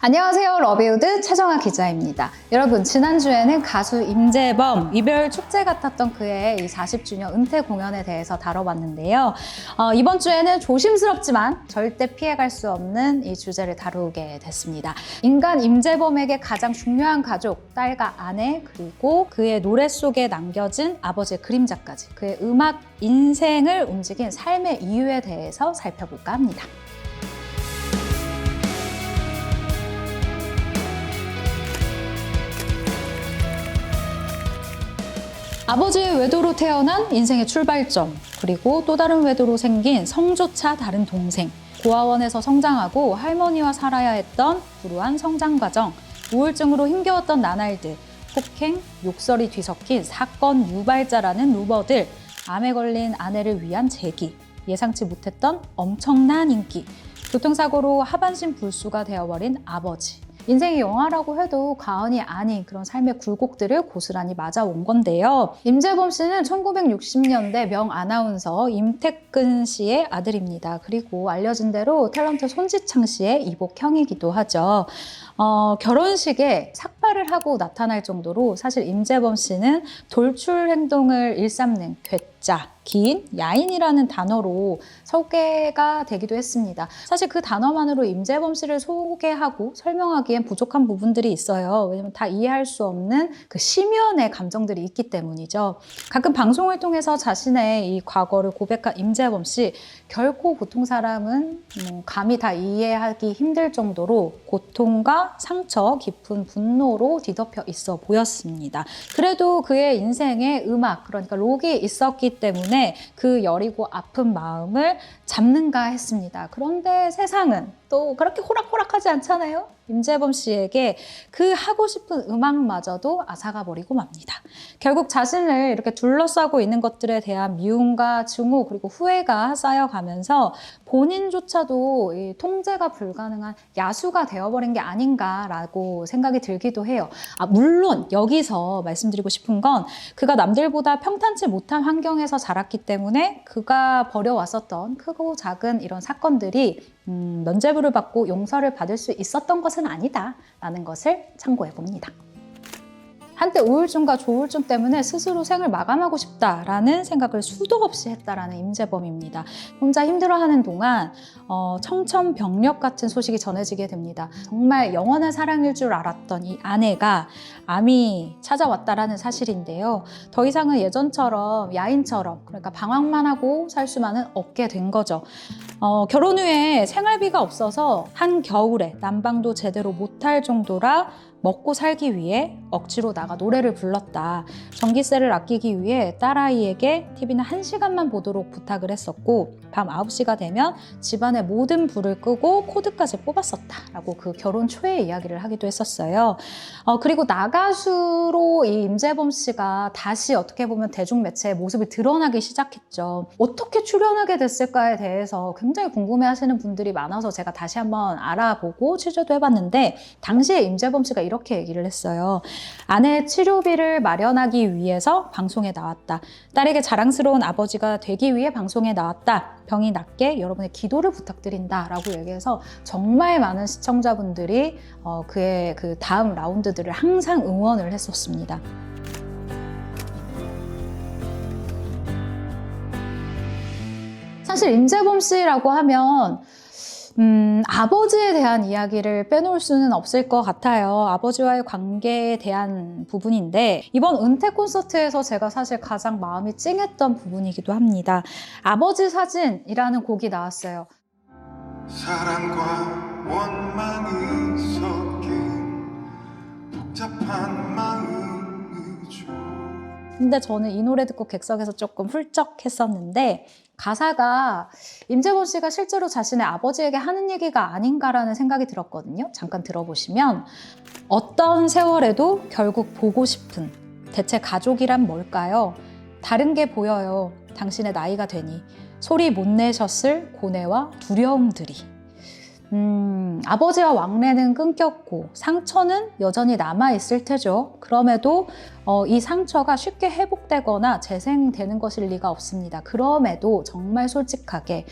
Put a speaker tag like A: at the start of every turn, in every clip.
A: 안녕하세요. 러비우드 최정아 기자입니다. 여러분, 지난주에는 가수 임재범 이별 축제 같았던 그의 40주년 은퇴 공연에 대해서 다뤄봤는데요. 이번 주에는 조심스럽지만 절대 피해갈 수 없는 이 주제를 다루게 됐습니다. 인간 임재범에게 가장 중요한 가족, 딸과 아내, 그리고 그의 노래 속에 남겨진 아버지의 그림자까지 그의 음악 인생을 움직인 삶의 이유에 대해서 살펴볼까 합니다. 아버지의 외도로 태어난 인생의 출발점, 그리고 또 다른 외도로 생긴 성조차 다른 동생, 고아원에서 성장하고 할머니와 살아야 했던 불우한 성장 과정, 우울증으로 힘겨웠던 나날들, 폭행, 욕설이 뒤섞인 사건 유발자라는 루머들, 암에 걸린 아내를 위한 재기, 예상치 못했던 엄청난 인기, 교통사고로 하반신 불수가 되어버린 아버지. 인생의 영화라고 해도 과언이 아닌 그런 삶의 굴곡들을 고스란히 맞아온 건데요. 임재범 씨는 1960년대 명 아나운서 임택근 씨의 아들입니다. 그리고 알려진 대로 탤런트 손지창 씨의 이복형이기도 하죠. 결혼식에 삭발을 하고 나타날 정도로 사실 임재범 씨는 돌출 행동을 일삼는 괴짜, 긴, 야인이라는 단어로 소개가 되기도 했습니다. 사실 그 단어만으로 임재범 씨를 소개하고 설명하기엔 부족한 부분들이 있어요. 왜냐면 다 이해할 수 없는 그 심연의 감정들이 있기 때문이죠. 가끔 방송을 통해서 자신의 이 과거를 고백한 임재범 씨, 결코 보통 사람은 감히 다 이해하기 힘들 정도로 고통과 상처, 깊은 분노로 뒤덮여 있어 보였습니다. 그래도 그의 인생에 음악, 그러니까 록이 있었기 때문에 그 여리고 아픈 마음을 잡는가 했습니다. 그런데 세상은 또 그렇게 호락호락하지 않잖아요. 임재범 씨에게 그 하고 싶은 음악마저도 앗아가 버리고 맙니다. 결국 자신을 이렇게 둘러싸고 있는 것들에 대한 미움과 증오 그리고 후회가 쌓여가면서 본인조차도 이 통제가 불가능한 야수가 되어버린 게 아닌가라고 생각이 들기도 해요. 물론 여기서 말씀드리고 싶은 건 그가 남들보다 평탄치 못한 환경에서 자랐기 때문에 그가 벌여왔었던 크고 작은 이런 사건들이 면죄부를 받고 용서를 받을 수 있었던 것은 아니다라는 것을 참고해 봅니다. 한때 우울증과 조울증 때문에 스스로 생을 마감하고 싶다라는 생각을 수도 없이 했다라는 임재범입니다. 혼자 힘들어하는 동안 청천벽력 같은 소식이 전해지게 됩니다. 정말 영원한 사랑일 줄 알았던 이 아내가 암이 찾아왔다라는 사실인데요. 더 이상은 예전처럼 야인처럼 그러니까 방황만 하고 살 수만은 없게 된 거죠. 결혼 후에 생활비가 없어서 한겨울에 난방도 제대로 못할 정도라 먹고 살기 위해 억지로 나가 노래를 불렀다. 전기세를 아끼기 위해 딸아이에게 TV는 1시간만 보도록 부탁을 했었고 밤 9시가 되면 집안의 모든 불을 끄고 코드까지 뽑았었다 라고 그 결혼 초의 이야기를 하기도 했었어요. 그리고 나가수로 이 임재범 씨가 다시 어떻게 보면 대중매체의 모습이 드러나기 시작했죠. 어떻게 출연하게 됐을까에 대해서 굉장히 궁금해하시는 분들이 많아서 제가 다시 한번 알아보고 취재도 해봤는데 당시에 임재범 씨가 이렇게 얘기를 했어요. 아내의 치료비를 마련하기 위해서 방송에 나왔다. 딸에게 자랑스러운 아버지가 되기 위해 방송에 나왔다. 병이 낫게 여러분의 기도를 부탁드린다 라고 얘기해서 정말 많은 시청자분들이 그의 그 다음 라운드들을 항상 응원을 했었습니다. 사실 임재범 씨라고 하면 아버지에 대한 이야기를 빼놓을 수는 없을 것 같아요. 아버지와의 관계에 대한 부분인데 이번 은퇴 콘서트에서 제가 사실 가장 마음이 찡했던 부분이기도 합니다. 아버지 사진이라는 곡이 나왔어요.
B: 사랑과 원망이 섞인 복잡한 마음이죠.
A: 근데 저는 이 노래 듣고 객석에서 조금 훌쩍했었는데 가사가 임재범 씨가 실제로 자신의 아버지에게 하는 얘기가 아닌가라는 생각이 들었거든요. 잠깐 들어보시면 어떤 세월에도 결국 보고 싶은 대체 가족이란 뭘까요? 다른 게 보여요. 당신의 나이가 되니 소리 못 내셨을 고뇌와 두려움들이 아버지와 왕래는 끊겼고 상처는 여전히 남아있을 테죠. 그럼에도 이 상처가 쉽게 회복되거나 재생되는 것일 리가 없습니다. 그럼에도 정말 솔직하게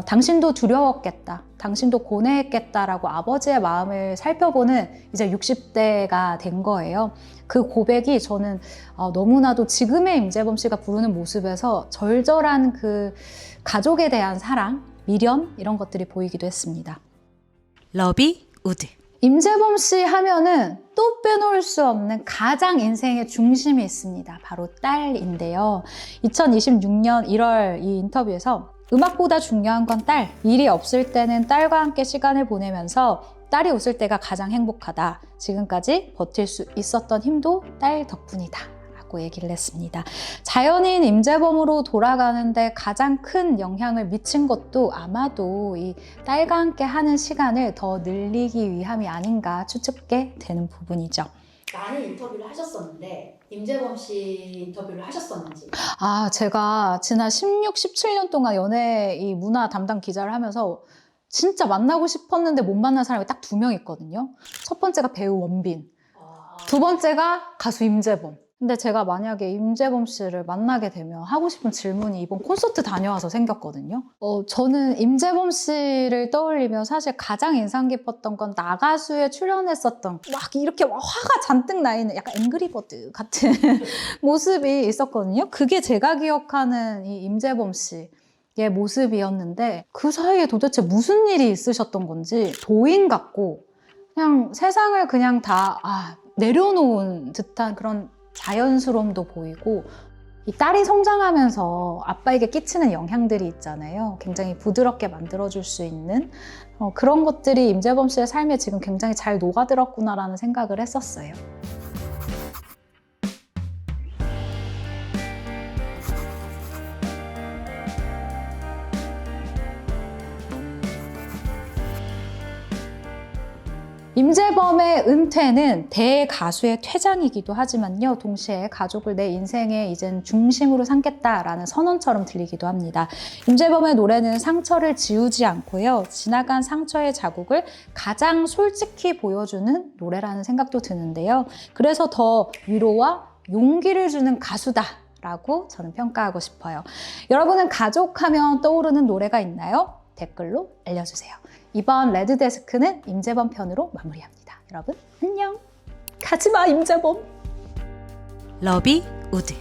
A: 당신도 두려웠겠다, 당신도 고뇌했겠다라고 아버지의 마음을 살펴보는 이제 60대가 된 거예요. 그 고백이 저는 너무나도 지금의 임재범 씨가 부르는 모습에서 절절한 그 가족에 대한 사랑, 미련 이런 것들이 보이기도 했습니다.
C: 러비 우드.
A: 임재범 씨 하면은 또 빼놓을 수 없는 가장 인생의 중심이 있습니다. 바로 딸인데요. 2026년 1월 이 인터뷰에서 음악보다 중요한 건 딸, 일이 없을 때는 딸과 함께 시간을 보내면서 딸이 웃을 때가 가장 행복하다. 지금까지 버틸 수 있었던 힘도 딸 덕분이다. 라고 얘기를 했습니다. 자연인 임재범으로 돌아가는데 가장 큰 영향을 미친 것도 아마도 이 딸과 함께 하는 시간을 더 늘리기 위함이 아닌가 추측게 되는 부분이죠.
D: 많은 인터뷰를 하셨었는데 임재범 씨 인터뷰를 하셨었는지.
A: 제가 지난 16, 17년 동안 연예 이 문화 담당 기자를 하면서 진짜 만나고 싶었는데 못 만난 사람이 딱 2명 있거든요. 첫 번째가 배우 원빈, 두 번째가 가수 임재범. 근데 제가 만약에 임재범 씨를 만나게 되면 하고 싶은 질문이 이번 콘서트 다녀와서 생겼거든요. 저는 임재범 씨를 떠올리면 사실 가장 인상 깊었던 건 나가수에 출연했었던 막 이렇게 화가 잔뜩 나 있는 약간 앵그리버드 같은 모습이 있었거든요. 그게 제가 기억하는 이 임재범 씨의 모습이었는데 그 사이에 도대체 무슨 일이 있으셨던 건지 도인 같고 그냥 세상을 그냥 다 내려놓은 듯한 그런 자연스러움도 보이고 이 딸이 성장하면서 아빠에게 끼치는 영향들이 있잖아요. 굉장히 부드럽게 만들어줄 수 있는 그런 것들이 임재범 씨의 삶에 지금 굉장히 잘 녹아들었구나라는 생각을 했었어요. 임재범의 은퇴는 대가수의 퇴장이기도 하지만요. 동시에 가족을 내 인생의 이젠 중심으로 삼겠다라는 선언처럼 들리기도 합니다. 임재범의 노래는 상처를 지우지 않고요. 지나간 상처의 자국을 가장 솔직히 보여주는 노래라는 생각도 드는데요. 그래서 더 위로와 용기를 주는 가수다라고 저는 평가하고 싶어요. 여러분은 가족하면 떠오르는 노래가 있나요? 댓글로 알려주세요. 이번 레드데스크는 임재범 편으로 마무리합니다. 여러분 안녕. 가지마 임재범.
C: 러비 우드.